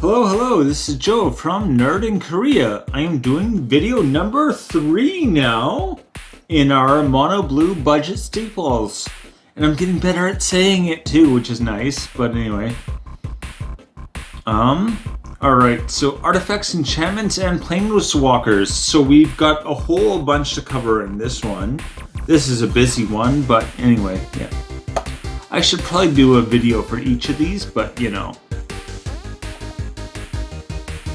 Hello, this is Joe from Nerd in Korea. I am doing video number 3 now in our mono blue budget staples. And I'm getting better at saying it too, which is nice, but anyway. Alright, so artifacts, enchantments, and plainless walkers. So we've got a whole bunch to cover in this one. This is a busy one, but anyway, yeah. I should probably do a video for each of these, but you know.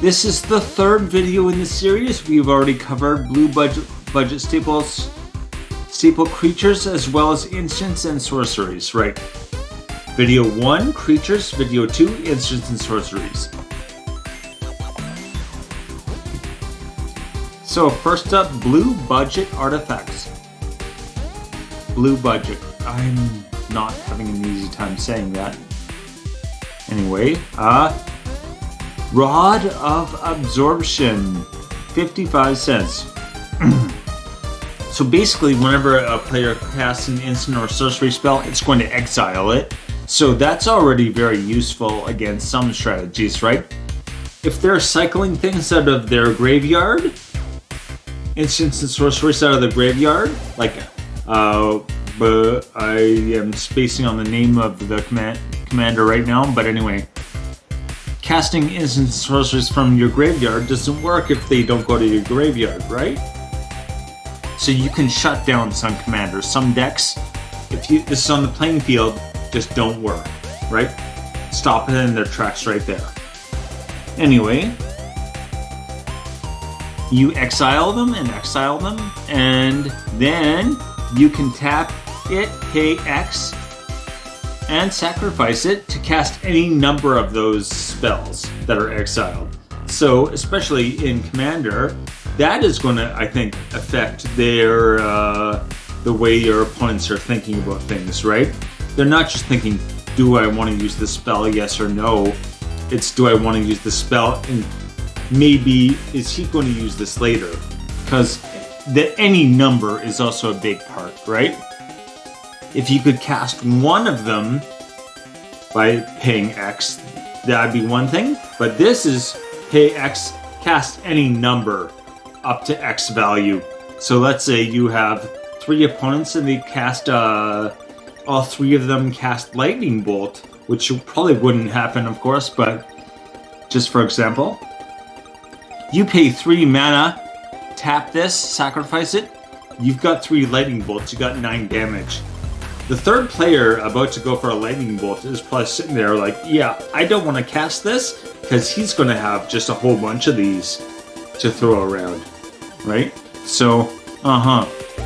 This is the third video in the series. We've already covered blue budget staples, staple creatures, as well as instants and sorceries, right? Video 1, creatures. Video 2, instants and sorceries. So first up, blue budget artifacts. Blue budget. I'm not having an easy time saying that. Anyway, Rod of Absorption, 55 cents. So basically, whenever a player casts an instant or sorcery spell, it's going to exile it. So that's already very useful against some strategies, right? If they're cycling things out of their graveyard, instants and sorceries out of the graveyard, like, but I am spacing on the name of the commander right now, but anyway. Casting instant sorceries from your graveyard doesn't work if they don't go to your graveyard, right? So you can shut down some commanders, some decks. If this is on the playing field, just don't work, right? Stop it in their tracks right there. Anyway, you exile them, and then you can tap it, pay X, and sacrifice it to cast any number of those spells that are exiled. So, especially in Commander, that is going to, I think, affect their the way your opponents are thinking about things, right? They're not just thinking, do I want to use this spell, yes or no? It's, do I want to use this spell, and maybe, is he going to use this later? Because any number is also a big part, right? If you could cast one of them by paying X, that'd be one thing. But this is pay X, cast any number up to X value. So let's say you have 3 opponents and they cast, all 3 of them cast Lightning Bolt, which probably wouldn't happen, of course, but just for example. You pay 3 mana, tap this, sacrifice it, you've got 3 Lightning Bolts, you got 9 damage. The third player about to go for a lightning bolt is probably sitting there like, yeah, I don't want to cast this because he's going to have just a whole bunch of these to throw around, right? So,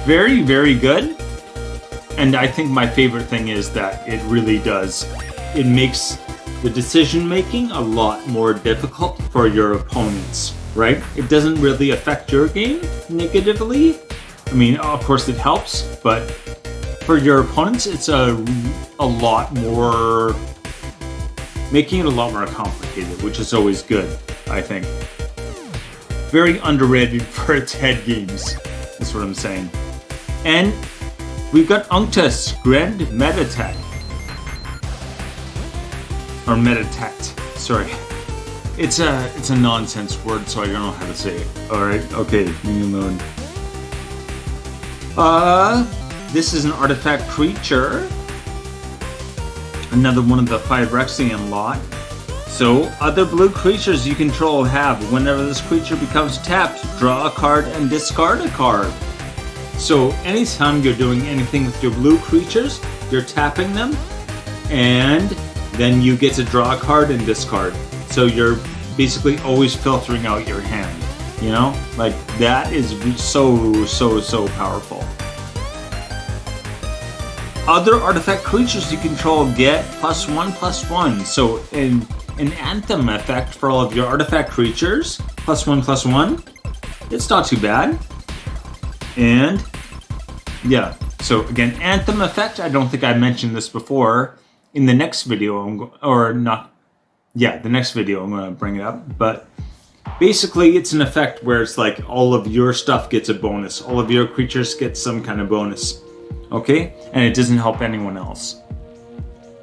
very, very good. And I think my favorite thing is that it really does. It makes the decision making a lot more difficult for your opponents, right? It doesn't really affect your game negatively. I mean, of course it helps, but for your opponents, it's a lot more, making it a lot more complicated, which is always good, I think. Very underrated for its head games, that's what I'm saying. And we've got Unctus, Grand Meditat. Or Meditat, sorry. It's a nonsense word, so I don't know how to say it. Alright, okay, leave me alone. This is an artifact creature. Another one of the 5 Rexian lot. So, other blue creatures you control have, whenever this creature becomes tapped, draw a card and discard a card. So, anytime you're doing anything with your blue creatures, you're tapping them, and then you get to draw a card and discard. So you're basically always filtering out your hand, you know? Like, that is so powerful. Other artifact creatures you control get +1/+1. So an anthem effect for all of your artifact creatures, +1/+1. It's not too bad. And yeah, so again, anthem effect. I don't think I mentioned this before. In the next video, the next video I'm going to bring it up. But basically, it's an effect where it's like all of your stuff gets a bonus. All of your creatures get some kind of bonus. Okay? And it doesn't help anyone else.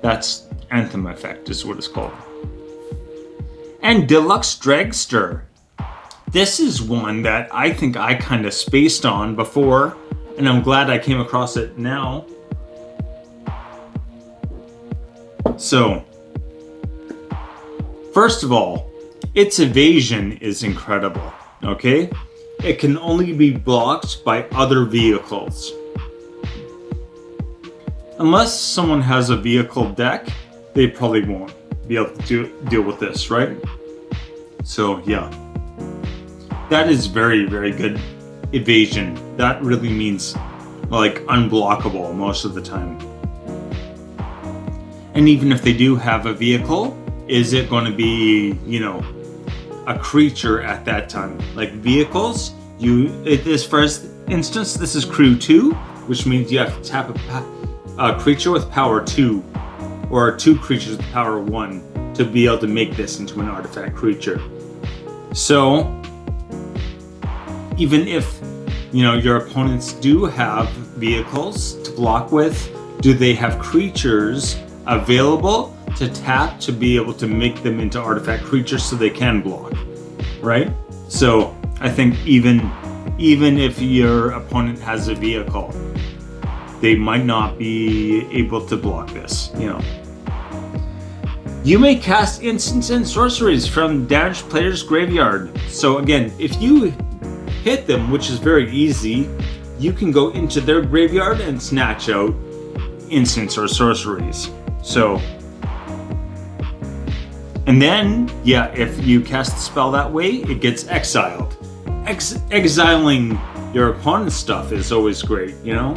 That's Anthem effect is what it's called. And Deluxe Dragster. This is one that I think I kind of spaced on before, and I'm glad I came across it now. So, first of all, its evasion is incredible, okay? It can only be blocked by other vehicles. Unless someone has a vehicle deck, they probably won't be able to deal with this, right? So, yeah. That is very, very good evasion. That really means, like, unblockable most of the time. And even if they do have a vehicle, is it going to be, you know, a creature at that time? Like vehicles, this first instance, this is crew 2, which means you have to tap a creature with power 2, or 2 creatures with power 1 to be able to make this into an artifact creature. So, even if, you know, your opponents do have vehicles to block with, do they have creatures available to tap to be able to make them into artifact creatures so they can block, right? So I think even if your opponent has a vehicle, they might not be able to block this, you know. You may cast instants and sorceries from damaged player's graveyard. So again, if you hit them, which is very easy, you can go into their graveyard and snatch out instants or sorceries. So, and then, yeah, if you cast the spell that way, it gets exiled. Exiling your opponent's stuff is always great, you know?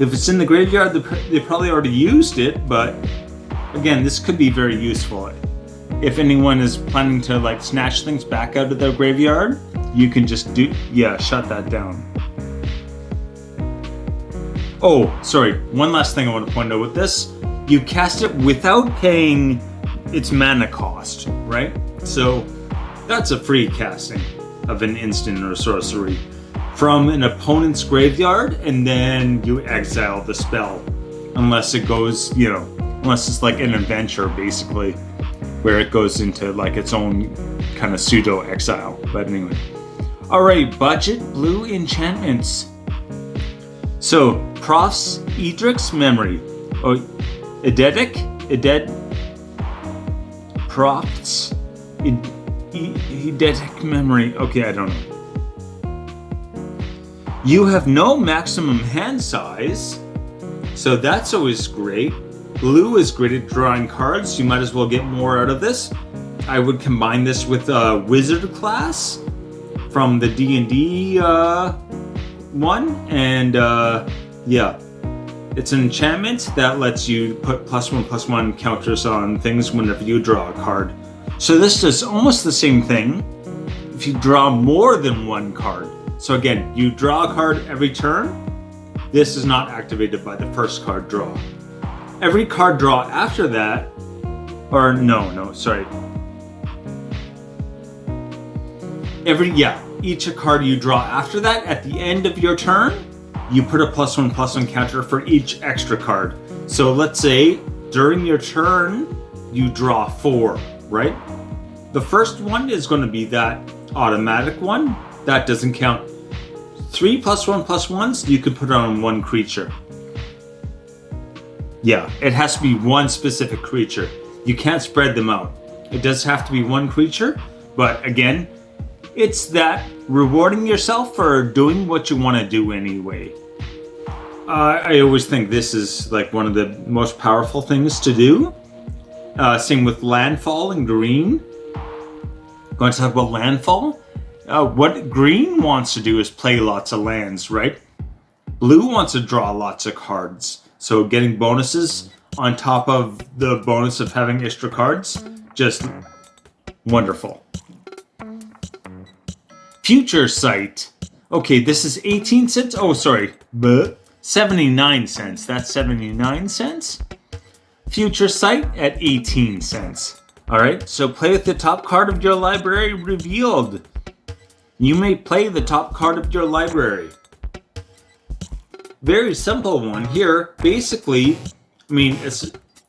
If it's in the graveyard, they probably already used it, but again, this could be very useful. If anyone is planning to like snatch things back out of their graveyard, you can just shut that down. Oh, sorry, one last thing I want to point out with this. You cast it without paying its mana cost, right? So that's a free casting of an instant or sorcery from an opponent's graveyard, and then you exile the spell. Unless it goes, you know, unless it's like an adventure basically, where it goes into like its own kind of pseudo exile. But anyway. Alright, budget blue enchantments. So, Prof's Edric's Memory. Oh, Prof's Eidetic Memory. Okay, I don't know. You have no maximum hand size, so that's always great. Blue is great at drawing cards. You might as well get more out of this. I would combine this with a wizard class from the D&D one, and yeah, it's an enchantment that lets you put +1/+1 counters on things whenever you draw a card. So this does almost the same thing if you draw more than one card. So again, you draw a card every turn. This is not activated by the first card draw. Every card draw after that, or sorry. Each card you draw after that, at the end of your turn, you put a +1/+1 counter for each extra card. So let's say during your turn, you draw 4, right? The first one is going to be that automatic one. That doesn't count. 3 +1/+1s, you can put on one creature. Yeah, it has to be one specific creature. You can't spread them out. It does have to be one creature, but again, it's that rewarding yourself for doing what you want to do anyway. I always think this is like one of the most powerful things to do. Same with landfall in green. Going to talk about landfall. What green wants to do is play lots of lands, right? Blue wants to draw lots of cards. So getting bonuses on top of the bonus of having extra cards, just wonderful. Future Sight. Okay, this is 18 cents. Oh, sorry. 79 cents. That's 79 cents. Future Sight at 18 cents. Alright, so play with the top card of your library revealed. You may play the top card of your library. Very simple one here. Basically, I mean,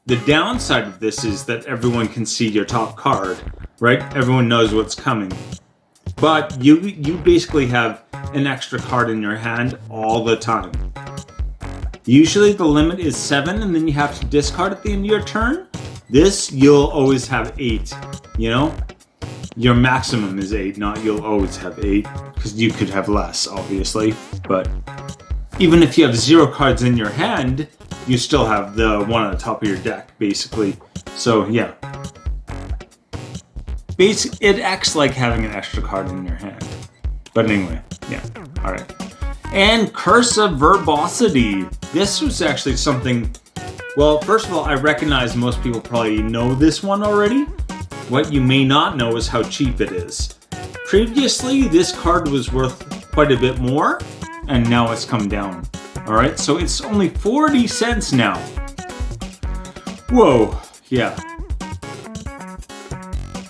The downside of this is that everyone can see your top card, right? Everyone knows what's coming. But you basically have an extra card in your hand all the time. Usually the limit is 7 and then you have to discard at the end of your turn. This, you'll always have 8, you know? Your maximum is 8, not you'll always have 8, because you could have less, obviously. But even if you have 0 cards in your hand, you still have the one on the top of your deck, basically. So, yeah. It acts like having an extra card in your hand. But anyway, yeah, alright. And Curse of Verbosity. This was actually something... Well, first of all, I recognize most people probably know this one already. What you may not know is how cheap it is. Previously, this card was worth quite a bit more, and now it's come down. Alright, so it's only 40 cents now. Whoa, yeah.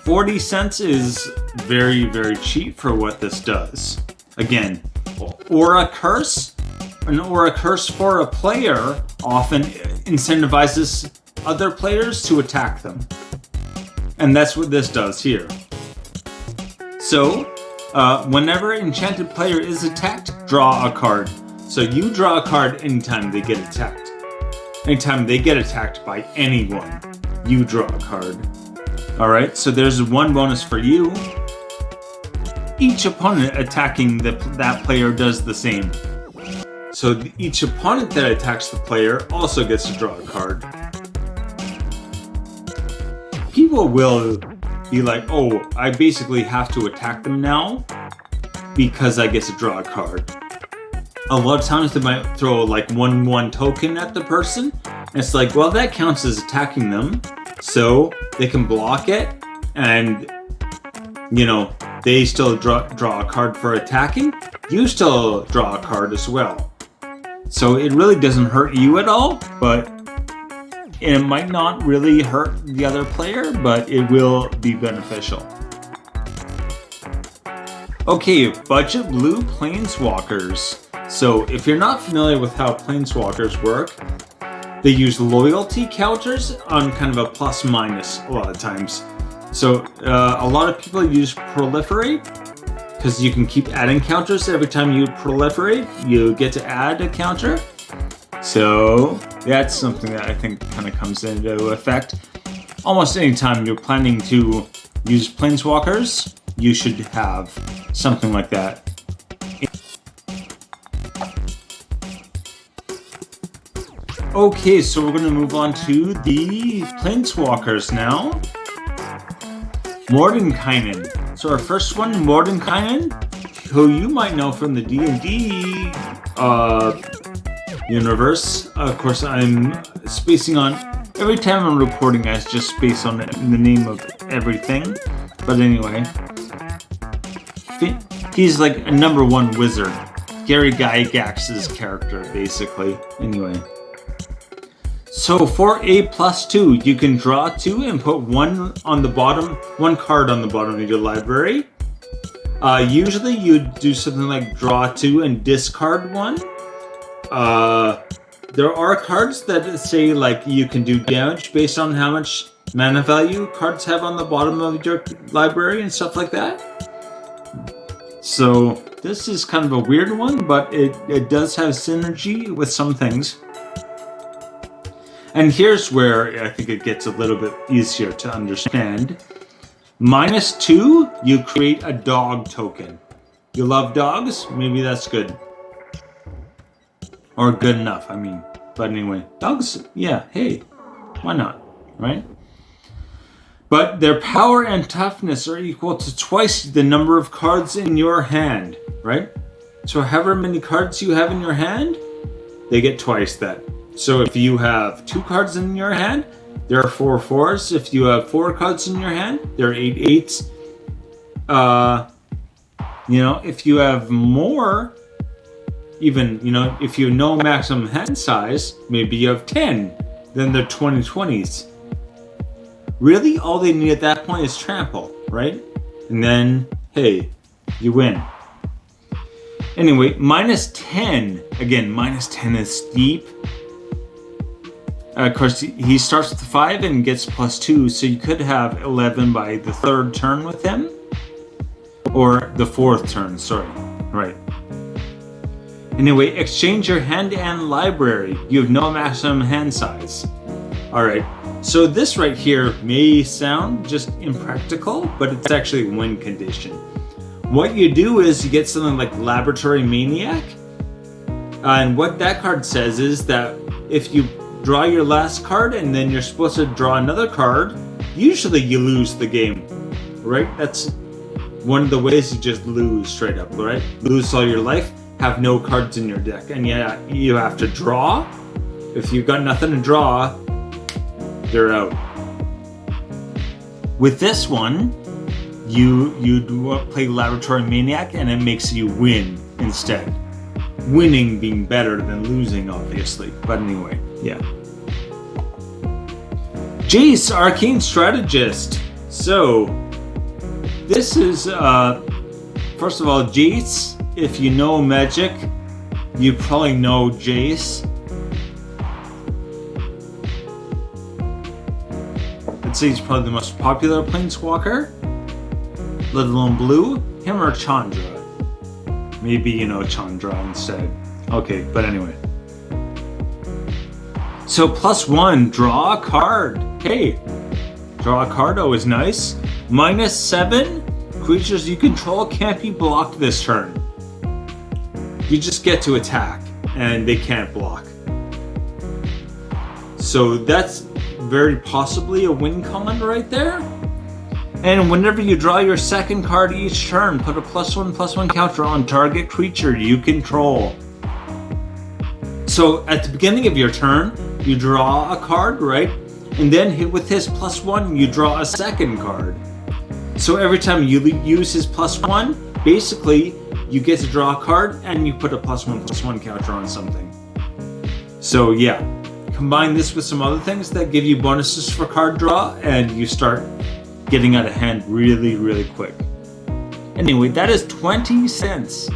40 cents is very, very cheap for what this does. Again, Aura Curse. An Aura Curse for a player often incentivizes other players to attack them. And that's what this does here. So, whenever an enchanted player is attacked, draw a card. So you draw a card anytime they get attacked. Anytime they get attacked by anyone, you draw a card. Alright, so there's one bonus for you. Each opponent attacking that player does the same. So each opponent that attacks the player also gets to draw a card. People will be like, oh, I basically have to attack them now because I get to draw a card. A lot of times they might throw like 1/1 token at the person. And it's like, well, that counts as attacking them. So they can block it and, you know, they still draw a card for attacking. You still draw a card as well. So it really doesn't hurt you at all, but it might not really hurt the other player, but it will be beneficial. Okay, Budget Blue Planeswalkers. So if you're not familiar with how Planeswalkers work, they use loyalty counters on kind of a plus minus a lot of times. So a lot of people use Proliferate, because you can keep adding counters every time you proliferate. You get to add a counter. So that's something that I think kind of comes into effect. Almost any time you're planning to use Planeswalkers, you should have something like that. Okay, so we're going to move on to the Planeswalkers now. Mordenkainen. So our first one, Mordenkainen, who you might know from the D&D universe. Of course, I'm spacing on... Every time I'm recording, I just space on the name of everything. But anyway. He's like a #1 wizard. Gary Gygax's character, basically. Anyway. So for a +2, you can draw 2 and put one card on the bottom of your library. Usually you'd do something like draw 2 and discard 1. There are cards that say like you can do damage based on how much mana value cards have on the bottom of your library and stuff like that. So this is kind of a weird one, but it does have synergy with some things. And here's where I think it gets a little bit easier to understand. -2, you create a dog token. You love dogs? Maybe that's good. Or good enough, I mean. But anyway, dogs, yeah, hey, why not, right? But their power and toughness are equal to twice the number of cards in your hand, right? So however many cards you have in your hand, they get twice that. So if you have 2 cards in your hand, there are 4 4s. If you have 4 cards in your hand, there are 8 8s. If you have more, even, if you know maximum hand size, maybe you have 10, then they're 20 20s. Really, all they need at that point is trample, right? And then, hey, you win. Anyway, -10. Again, -10 is steep. Of course, he starts with 5 and gets +2, so you could have 11 by the 3rd turn with him. Or the 4th turn, sorry. Right. Anyway, exchange your hand and library. You have no maximum hand size. Alright, so this right here may sound just impractical, but it's actually a win condition. What you do is you get something like Laboratory Maniac. And what that card says is that if you draw your last card and then you're supposed to draw another card, usually you lose the game, right? That's one of the ways you just lose straight up, right? Lose all your life, have no cards in your deck, and yeah, you have to draw. If you've got nothing to draw, you're out. With this one, you play Laboratory Maniac and it makes you win instead. Winning being better than losing, obviously. But anyway, yeah. Jace, Arcane Strategist. So, this is, first of all, Jace. If you know Magic, you probably know Jace. I'd say he's probably the most popular Planeswalker, let alone blue. Him or Chandra. Maybe, Chandra instead. Okay, but anyway. So +1, draw a card. Hey, draw a card, always nice. -7, creatures you control can't be blocked this turn. You just get to attack, and they can't block. So that's very possibly a win con right there. And whenever you draw your second card each turn, put a +1/+1 counter on target creature you control. So at the beginning of your turn, you draw a card, right? And then with his +1, you draw a second card. So every time you use his +1, basically you get to draw a card and you put a +1/+1 counter on something. So yeah, combine this with some other things that give you bonuses for card draw, and you start getting out of hand really, really quick. Anyway, that is 20 cents.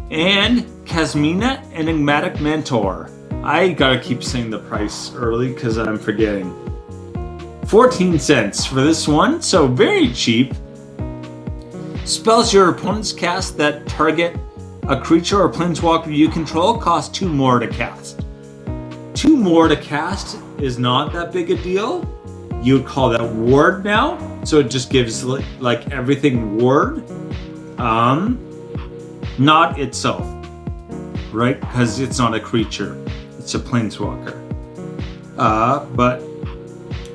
And Kasmina, Enigmatic Mentor. I gotta keep saying the price early because I'm forgetting. 14 cents for this one, so very cheap. Spells your opponents cast that target a creature or planeswalker you control cost 2 more to cast. 2 more to cast is not that big a deal. You would call that ward now, so it just gives like everything ward, not itself, right? Because it's not a creature, it's a planeswalker. But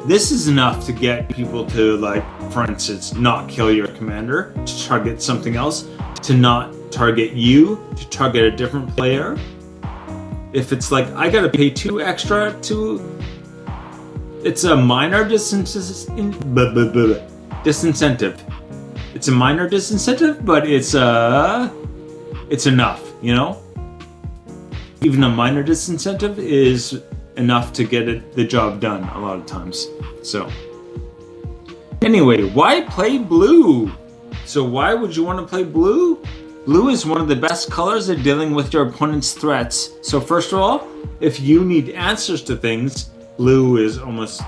this is enough to get people to, like, for instance, not kill your commander, to target something else, to not target you, to target a different player. If it's like, I gotta pay 2 extra to... It's a minor disincentive. It's a minor disincentive, but it's enough, Even a minor disincentive is enough to get the job done a lot of times. So, anyway, why play blue? So why would you want to play blue? Blue is one of the best colors at dealing with your opponent's threats. So first of all, if you need answers to things, blue is almost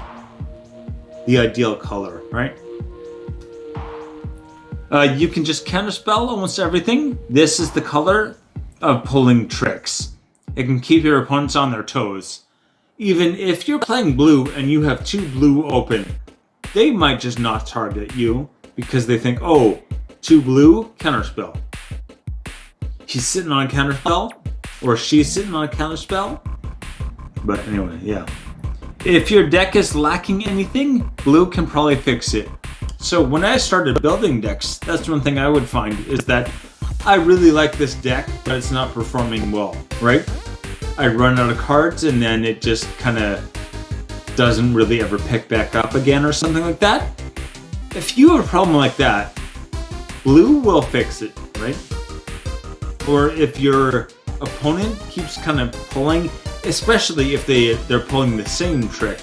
the ideal color, right? You can just counterspell almost everything. This is the color of pulling tricks. It can keep your opponents on their toes. Even if you're playing blue and you have 2 blue open, they might just not target you because they think, oh, 2 blue, counterspell. He's sitting on a counterspell, or she's sitting on a counterspell. But anyway, yeah. If your deck is lacking anything, blue can probably fix it. So when I started building decks, that's one thing I would find is that I really like this deck, but it's not performing well, right? I run out of cards and then it just kind of doesn't really ever pick back up again or something like that. If you have a problem like that, blue will fix it, right? Or if your opponent keeps kind of pulling, especially if they're pulling the same trick,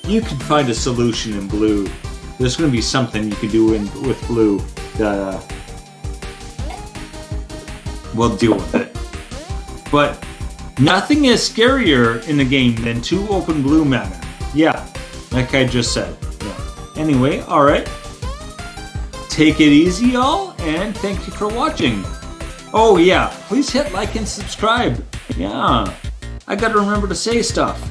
you can find a solution in blue. There's going to be something you can do with blue that will deal with it. But Nothing is scarier in the game than 2 open blue mana. Yeah, like I just said. Yeah. Anyway, alright. Take it easy, y'all, and thank you for watching. Oh yeah, please hit like and subscribe. Yeah, I gotta remember to say stuff.